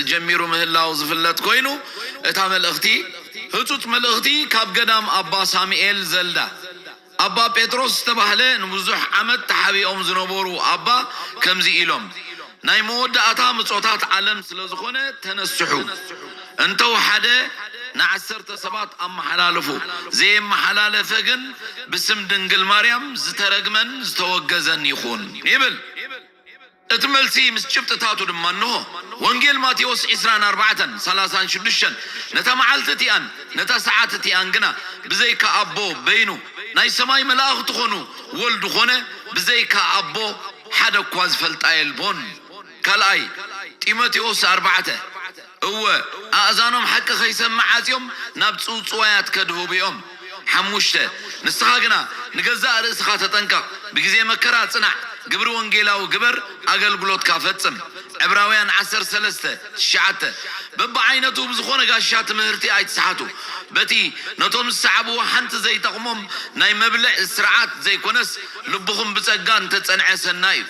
ጀሚሩ ምህላው ዝፍለጥ ኮይኑ እታ መልእኽቲ ህጹጽ መልእኽቲ ካብ ገዳም አባ ሳሙኤል ዘልዳ አባ ጴጥሮስ ተባህለ ንብዙሕ ዓመት ተሓቢኦም ዝነበሩ አባ ከምዚ ኢሎም ናይ መወዳእታ ምጾታት ዓለም ስለዝኾነ ተነስሑ እንተው ሓደ ንዓሰርተ ሰባት አመሓላለፉ ዘየመሓላለፈ ግን ብስም ድንግል ማርያም ዝተረግመን ዝተወገዘን ይኹን ይብል እትመልሲ ምስ ጭብጥታቱ ድማ እንሆ ወንጌል ማቴዎስ 24:36 ነታ መዓልቲ እቲአን ነታ ሰዓት እቲአን ግና ብዘይካ አቦ በይኑ ናይ ሰማይ መላእኽቲ ኾኑ ወልዱ ኾነ ብዘይካ አቦ ሓደ እኳ ዝፈልጣ የልቦን ካልኣይ ጢሞቴዎስ 4 እወ ኣእዛኖም ሓቂ ኸይሰምዕ ዓፅዮም ናብ ፅውፅዋያት ከድህቡ እዮም 5 ንስኻ ግና ንገዛእ ርእስኻ ተጠንቀቕ ብግዜ መከራ ጽናዕ ግብሪ ወንጌላዊ ግበር አገልግሎትካ ፈጽም ዕብራውያን 13:9 በብዓይነቱ ብዝኾነ ጋሻ ትምህርቲ ኣይትሰሓቱ በቲ ነቶም ዝሰዓብዎ ሓንቲ ዘይጠቕሞም ናይ መብልዕ ስርዓት ዘይኮነስ ልብኹም ብጸጋ እንተጸንዐ ሰናይ እዩ